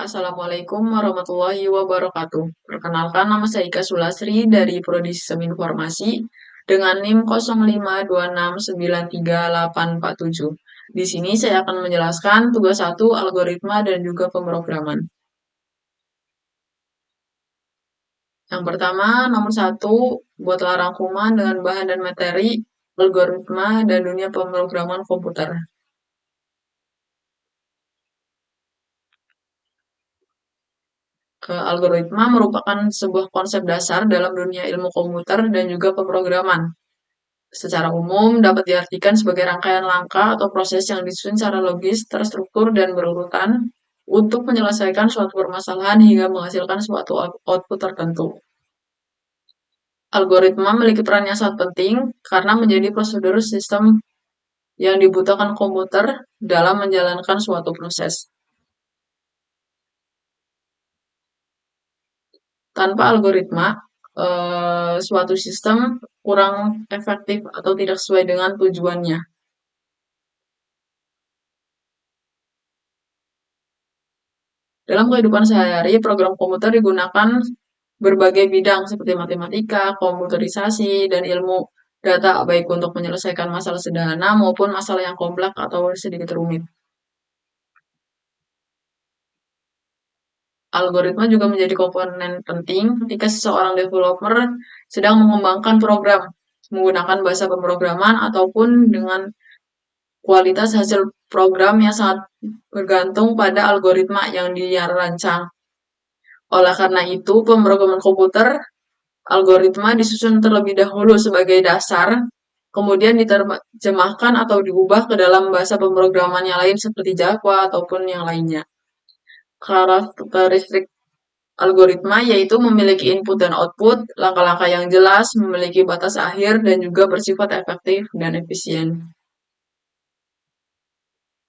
Assalamualaikum warahmatullahi wabarakatuh. Perkenalkan, nama saya Ika Sulasri dari Prodi Sistem Informasi dengan NIM 0526938847. Di sini saya akan menjelaskan tugas 1 algoritma dan juga pemrograman. Yang pertama, nomor 1, buatlah rangkuman dengan bahan dan materi algoritma dan dunia pemrograman komputer. Algoritma merupakan sebuah konsep dasar dalam dunia ilmu komputer dan juga pemrograman. Secara umum, dapat diartikan sebagai rangkaian langkah atau proses yang disusun secara logis, terstruktur, dan berurutan untuk menyelesaikan suatu permasalahan hingga menghasilkan suatu output tertentu. Algoritma memiliki peran yang sangat penting karena menjadi prosedur sistem yang dibutuhkan komputer dalam menjalankan suatu proses. Tanpa algoritma, suatu sistem kurang efektif atau tidak sesuai dengan tujuannya. Dalam kehidupan sehari-hari, program komputer digunakan berbagai bidang seperti matematika, komputerisasi, dan ilmu data, baik untuk menyelesaikan masalah sederhana maupun masalah yang kompleks atau sedikit rumit. Algoritma juga menjadi komponen penting ketika seseorang developer sedang mengembangkan program menggunakan bahasa pemrograman ataupun dengan kualitas hasil program yang sangat bergantung pada algoritma yang dia rancang. Oleh karena itu, pemrograman komputer algoritma disusun terlebih dahulu sebagai dasar, kemudian diterjemahkan atau diubah ke dalam bahasa pemrograman yang lain seperti Java ataupun yang lainnya. Karakteristik algoritma yaitu memiliki input dan output, langkah-langkah yang jelas, memiliki batas akhir, dan juga bersifat efektif dan efisien.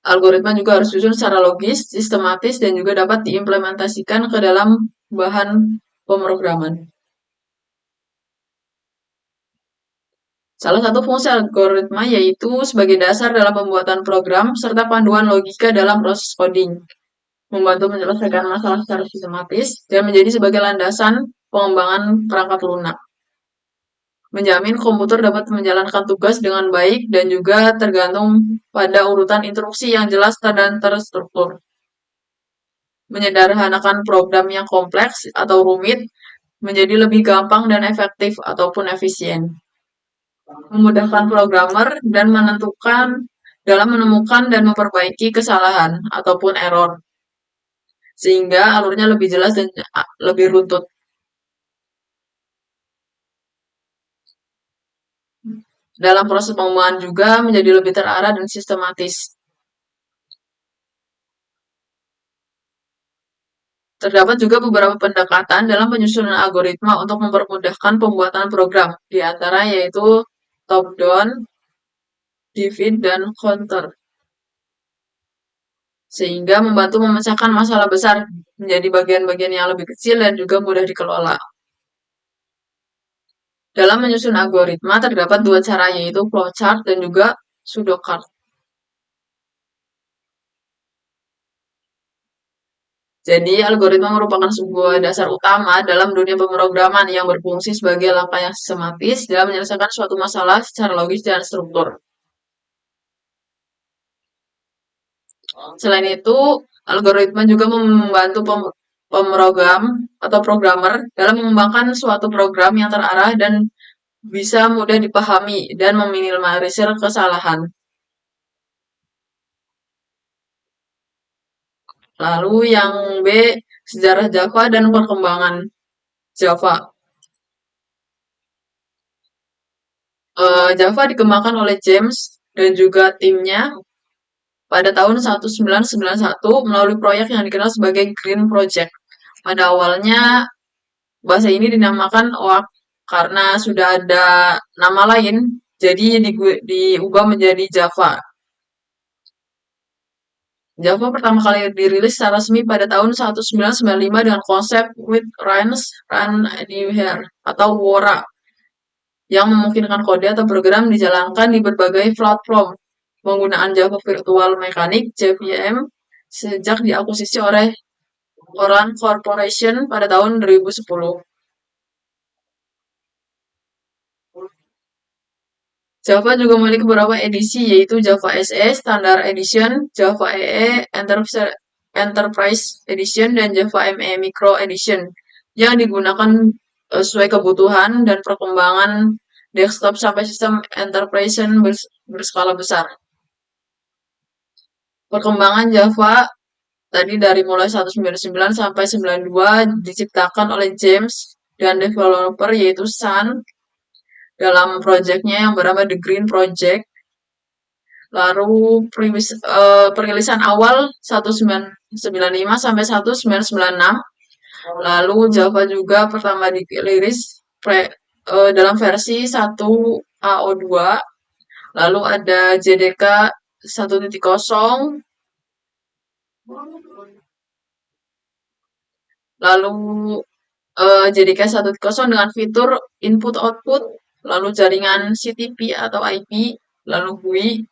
Algoritma juga harus disusun secara logis, sistematis, dan juga dapat diimplementasikan ke dalam bahan pemrograman. Salah satu fungsi algoritma yaitu sebagai dasar dalam pembuatan program serta panduan logika dalam proses coding, membantu menyelesaikan masalah secara sistematis, dan menjadi sebagai landasan pengembangan perangkat lunak. Menjamin komputer dapat menjalankan tugas dengan baik dan juga tergantung pada urutan instruksi yang jelas dan terstruktur. Menyederhanakan program yang kompleks atau rumit menjadi lebih gampang dan efektif ataupun efisien. Memudahkan programmer dan menentukan dalam menemukan dan memperbaiki kesalahan ataupun error, sehingga alurnya lebih jelas dan lebih runtut. Dalam proses pengembangan juga menjadi lebih terarah dan sistematis. Terdapat juga beberapa pendekatan dalam penyusunan algoritma untuk mempermudahkan pembuatan program, di antara yaitu top-down, divide, dan counter, sehingga membantu memecahkan masalah besar menjadi bagian-bagian yang lebih kecil dan juga mudah dikelola. Dalam menyusun algoritma terdapat dua cara, yaitu flowchart dan juga pseudocard. Jadi, algoritma merupakan sebuah dasar utama dalam dunia pemrograman yang berfungsi sebagai langkah yang sistematis dalam menyelesaikan suatu masalah secara logis dan struktur. Selain itu, algoritma juga membantu pemrogram atau programmer dalam mengembangkan suatu program yang terarah dan bisa mudah dipahami dan meminimalisir kesalahan. Lalu yang B, sejarah Java dan perkembangan Java. Java dikembangkan oleh James dan juga timnya pada tahun 1991 melalui proyek yang dikenal sebagai Green Project. Pada awalnya, bahasa ini dinamakan OAK karena sudah ada nama lain, jadi diubah menjadi Java. Java pertama kali dirilis secara resmi pada tahun 1995 dengan konsep With Runs Run Anywhere atau WORA, yang memungkinkan kode atau program dijalankan di berbagai platform penggunaan Java Virtual Mechanic (JVM) sejak diakuisisi oleh Orange Corporation pada tahun 2010. Java juga memiliki beberapa edisi, yaitu Java SE Standard Edition, Java EE Enterprise Edition, dan Java ME Micro Edition yang digunakan sesuai kebutuhan dan perkembangan desktop sampai sistem enterprise berskala besar. Perkembangan Java tadi dari mulai 199 sampai 92 diciptakan oleh James dan developer yaitu Sun dalam proyeknya yang bernama The Green Project. Lalu perilisan awal 1995 sampai 1996. Lalu Java juga pertama dirilis dalam versi 1.AO2. Lalu ada JDK 1.0. Lalu JDK 1.0 dengan fitur input output, lalu jaringan CTP atau IP, lalu GUI,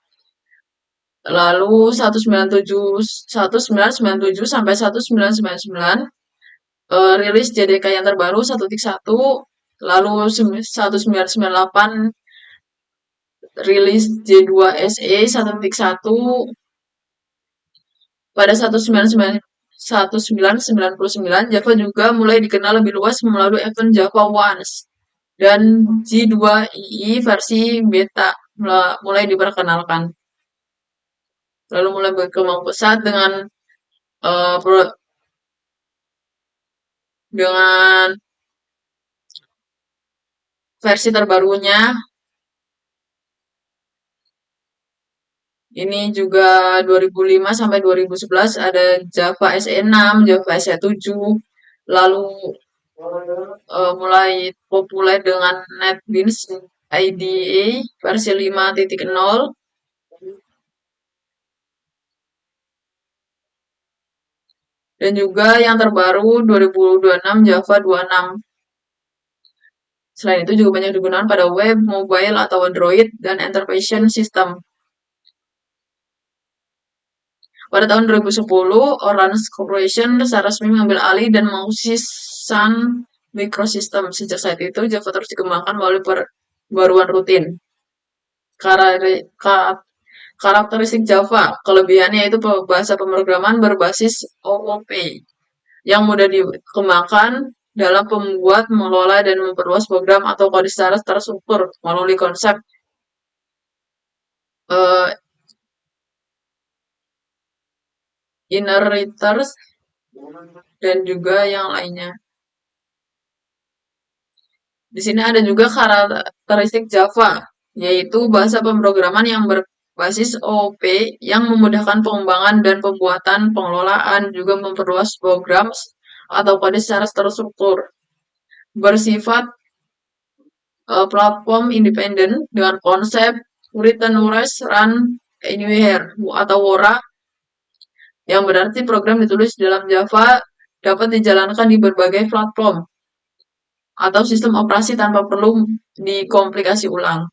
lalu 1997 sampai 1999 rilis JDK yang terbaru 1.1, lalu 1998 rilis J2SE 1.1. Pada 1999 Java juga mulai dikenal lebih luas melalui event Java Once dan J2EE versi beta mulai diperkenalkan. Lalu mulai berkembang pesat dengan versi terbarunya. Ini juga 2005 sampai 2011 ada Java SE6, Java SE7, lalu mulai populer dengan NetBeans IDE versi 5.0. Dan juga yang terbaru 2026 Java 26. Selain itu juga banyak digunakan pada web, mobile, atau Android, dan enterprise system. Pada tahun 2010, Orange Corporation secara resmi mengambil alih dan menguasai Sun Microsystems. Sejak saat itu, Java terus dikembangkan melalui perbaruan rutin. Karakteristik Java, kelebihannya yaitu bahasa pemrograman berbasis OOP yang mudah dikembangkan dalam membuat, mengelola, dan memperluas program atau kode secara terstruktur melalui konsep inheritors dan juga yang lainnya. Di sini ada juga karakteristik Java, yaitu bahasa pemrograman yang berbasis OOP yang memudahkan pengembangan dan pembuatan, pengelolaan, juga memperluas program atau kode secara terstruktur. Bersifat platform independen dengan konsep written whereas run anywhere atau WORA, yang berarti program ditulis dalam Java dapat dijalankan di berbagai platform atau sistem operasi tanpa perlu dikomplikasi ulang.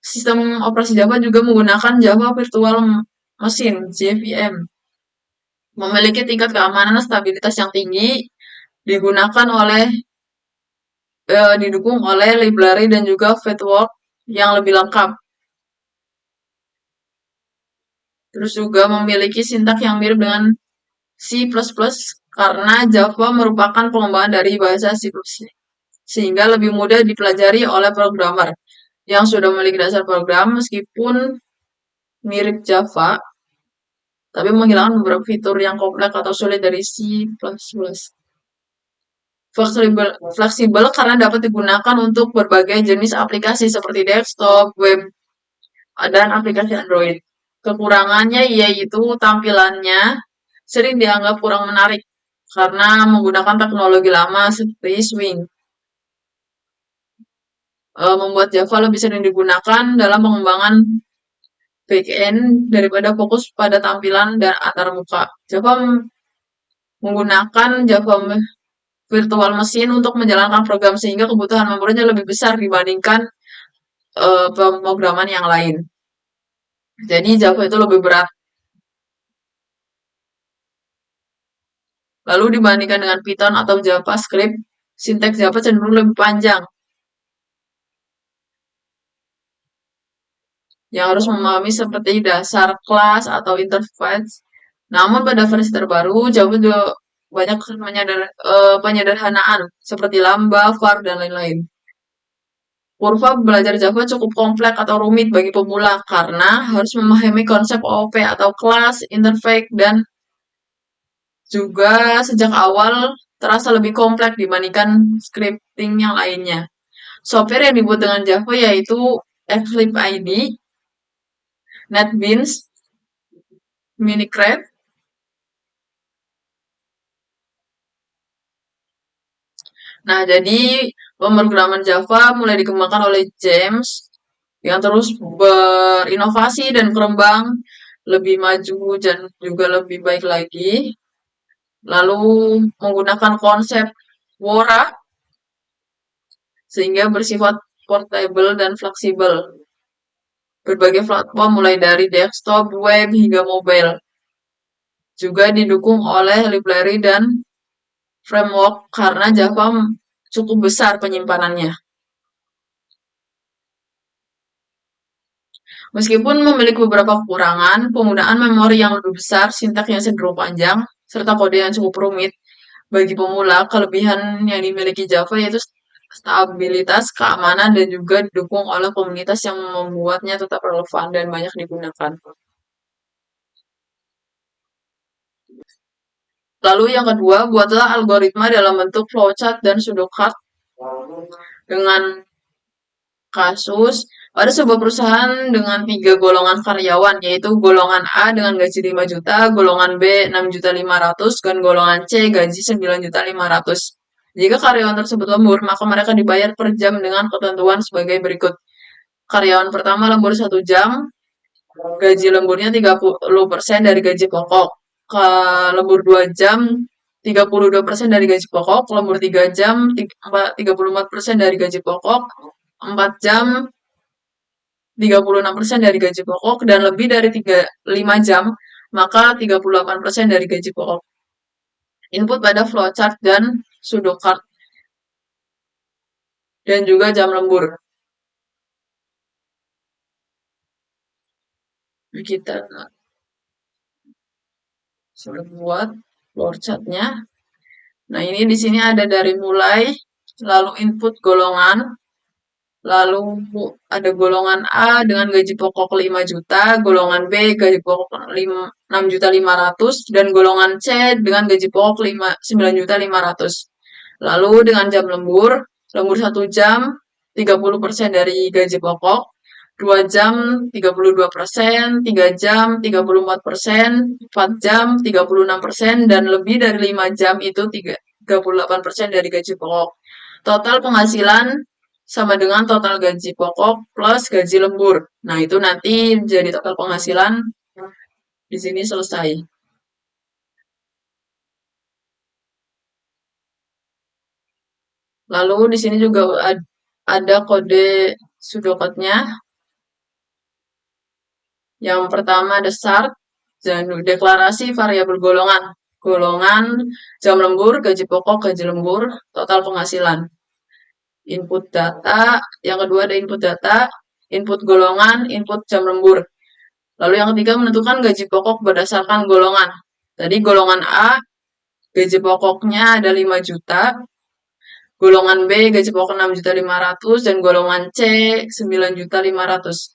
Sistem operasi Java juga menggunakan Java Virtual Machine (JVM). Memiliki tingkat keamanan dan stabilitas yang tinggi, didukung oleh library dan juga framework yang lebih lengkap. Terus juga memiliki sintak yang mirip dengan C++ karena Java merupakan pengembangan dari bahasa C++, sehingga lebih mudah dipelajari oleh programmer yang sudah memiliki dasar program. Meskipun mirip Java, tapi menghilangkan beberapa fitur yang kompleks atau sulit dari C++. Fleksibel karena dapat digunakan untuk berbagai jenis aplikasi seperti desktop, web, dan aplikasi Android. Kekurangannya yaitu tampilannya sering dianggap kurang menarik karena menggunakan teknologi lama seperti Swing. Membuat Java lebih sering digunakan dalam pengembangan backend daripada fokus pada tampilan dan antarmuka. Java menggunakan Java Virtual Machine untuk menjalankan program sehingga kebutuhan memorinya lebih besar dibandingkan pemrograman yang lain. Jadi Java itu lebih berat. Lalu dibandingkan dengan Python atau JavaScript, sinteks Java cenderung lebih panjang, yang harus memahami seperti dasar kelas atau interface. Namun pada versi terbaru, Java juga banyak penyederhanaan seperti lambda, var, dan lain-lain. Kurva belajar Java cukup kompleks atau rumit bagi pemula karena harus memahami konsep OOP atau kelas, interface, dan juga sejak awal terasa lebih kompleks dibandingkan scripting yang lainnya. Software yang dibuat dengan Java yaitu Eclipse IDE, NetBeans, Minecraft. Nah, jadi pemrograman Java mulai dikembangkan oleh James yang terus berinovasi dan berkembang lebih maju dan juga lebih baik lagi. Lalu menggunakan konsep Wora sehingga bersifat portable dan fleksibel. Berbagai platform mulai dari desktop, web, hingga mobile. Juga didukung oleh library dan framework karena Java cukup besar penyimpanannya. Meskipun memiliki beberapa kekurangan, penggunaan memori yang lebih besar, sintaks yang cenderung panjang, serta kode yang cukup rumit bagi pemula, kelebihan yang dimiliki Java yaitu stabilitas, keamanan, dan juga didukung oleh komunitas yang membuatnya tetap relevan dan banyak digunakan. Lalu yang kedua, buatlah algoritma dalam bentuk flowchart dan pseudocode dengan kasus ada sebuah perusahaan dengan 3 golongan karyawan, yaitu golongan A dengan gaji 5 juta, golongan B 6.500.000, dan golongan C gaji 9.500.000. Jika karyawan tersebut lembur, maka mereka dibayar per jam dengan ketentuan sebagai berikut. Karyawan pertama lembur 1 jam, gaji lemburnya 30% dari gaji pokok. Ke lembur 2 jam, 32% dari gaji pokok. Lembur 3 jam, 34% dari gaji pokok. 4 jam, 36% dari gaji pokok, dan lebih dari 5 jam, maka 38% dari gaji pokok. Input pada flowchart dan pseudocode, dan juga jam lembur. Kita sudah buat flowchartnya. Nah, ini di sini ada dari mulai, lalu input golongan, lalu ada golongan A dengan gaji pokok 5 juta, golongan B gaji pokok 6.500.000, dan golongan C dengan gaji pokok 9.500.000. Lalu dengan jam lembur 1 jam 30% dari gaji pokok, 2 jam 32%, 3 jam 34%, 4 jam 36%, dan lebih dari 5 jam itu 38% dari gaji pokok. Total penghasilan sama dengan total gaji pokok plus gaji lembur. Nah, itu nanti jadi total penghasilan di sini selesai. Lalu di sini juga ada kode pseudocode-nya. Yang pertama ada start, dan deklarasi variabel golongan. Golongan, jam lembur, gaji pokok, gaji lembur, total penghasilan. Input data, yang kedua ada input data, input golongan, input jam lembur. Lalu yang ketiga menentukan gaji pokok berdasarkan golongan. Tadi golongan A, gaji pokoknya ada 5 juta, golongan B gaji pokok 6.500.000, dan golongan C 9.500.000.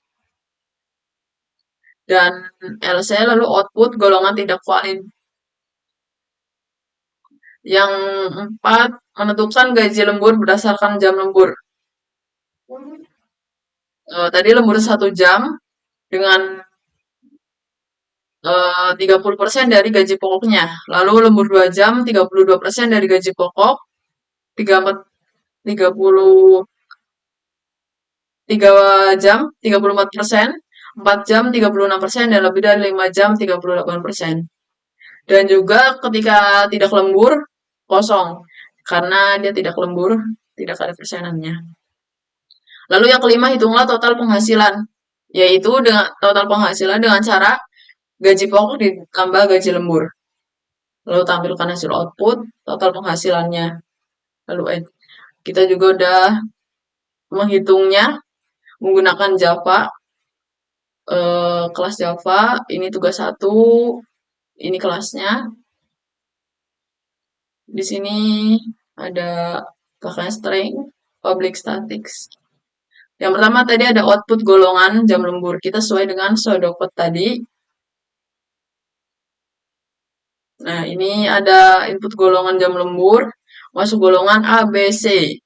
Dan LC lalu output golongan tidak valid. Yang empat, menentukan gaji lembur berdasarkan jam lembur. Tadi lembur 1 jam dengan 30% dari gaji pokoknya. Lalu lembur 2 jam 32% dari gaji pokok, 3 jam 34%, 4 jam 36%, dan lebih dari 5 jam 38%. Dan juga ketika tidak lembur, kosong. Karena dia tidak lembur, tidak ada persenannya. Lalu yang kelima, hitunglah total penghasilan. Yaitu dengan total penghasilan dengan cara gaji pokok ditambah gaji lembur. lalu tampilkan hasil output, total penghasilannya. Lalu kita juga udah menghitungnya menggunakan Java, kelas Java, ini tugas 1, ini kelasnya. Di sini ada pakai string, public statics. Yang pertama tadi ada output golongan jam lembur. Kita sesuai dengan pseudocode tadi. Nah, ini ada input golongan jam lembur, masuk golongan A, B, C.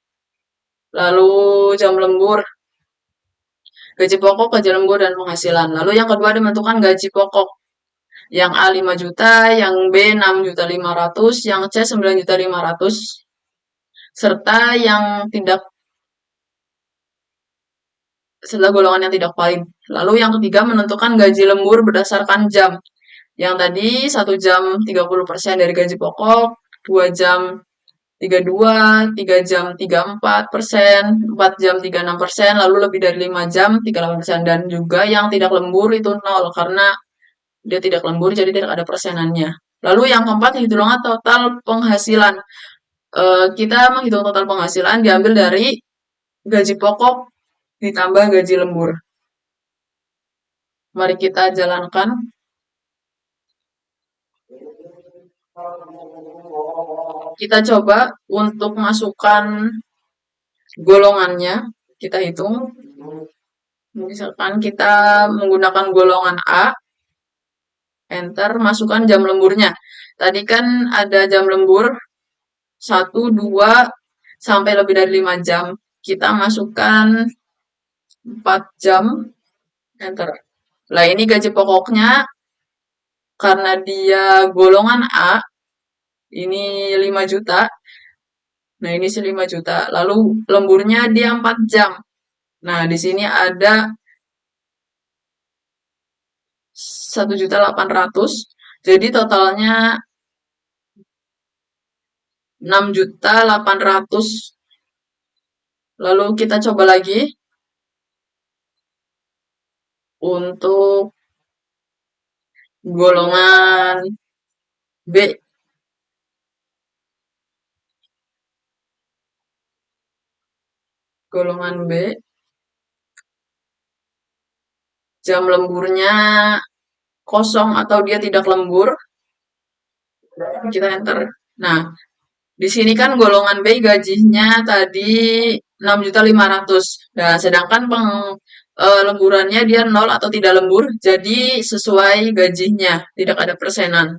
Lalu jam lembur, gaji pokok, gaji lembur, dan penghasilan. Lalu yang kedua menentukan gaji pokok. Yang A 5 juta, yang B 6.500.000, yang C 9.500.000, serta yang tidak serta golongan yang tidak valid. Lalu yang ketiga menentukan gaji lembur berdasarkan jam. Yang tadi 1 jam 30% dari gaji pokok, 2 jam 32, 3 jam 34%, 4 jam 36%, lalu lebih dari 5 jam 38%. Dan juga yang tidak lembur itu 0 karena dia tidak lembur jadi tidak ada persenannya. Lalu yang keempat hitungan total penghasilan. Kita menghitung total penghasilan diambil dari gaji pokok ditambah gaji lembur. Mari kita jalankan. Kita coba untuk masukkan golongannya. Kita hitung. Misalkan kita menggunakan golongan A, enter, masukkan jam lemburnya. Tadi kan ada jam lembur 1, 2, sampai lebih dari 5 jam. Kita masukkan 4 jam, enter. Nah, ini gaji pokoknya, karena dia golongan A, ini 5 juta. Nah, ini 5 juta. Lalu lemburnya dia 4 jam. Nah, di sini ada 1.800.000. Jadi totalnya 6.800.000. Lalu kita coba lagi untuk golongan B. Golongan B, jam lemburnya kosong atau dia tidak lembur, kita enter. Nah, di sini kan golongan B gajinya tadi 6.500.000. Nah, sedangkan lemburannya dia 0 atau tidak lembur, jadi sesuai gajinya, tidak ada persenan.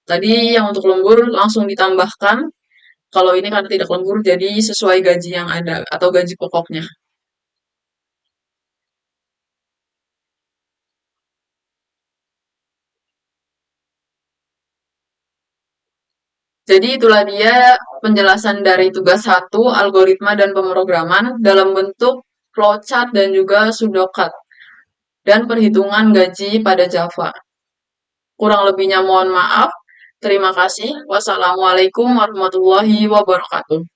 Tadi yang untuk lembur langsung ditambahkan. Kalau ini karena tidak lembur, jadi sesuai gaji yang ada atau gaji pokoknya. Jadi itulah dia penjelasan dari tugas 1, algoritma dan pemrograman dalam bentuk flowchart dan juga pseudocode dan perhitungan gaji pada Java. Kurang lebihnya mohon maaf. Terima kasih. Wassalamualaikum warahmatullahi wabarakatuh.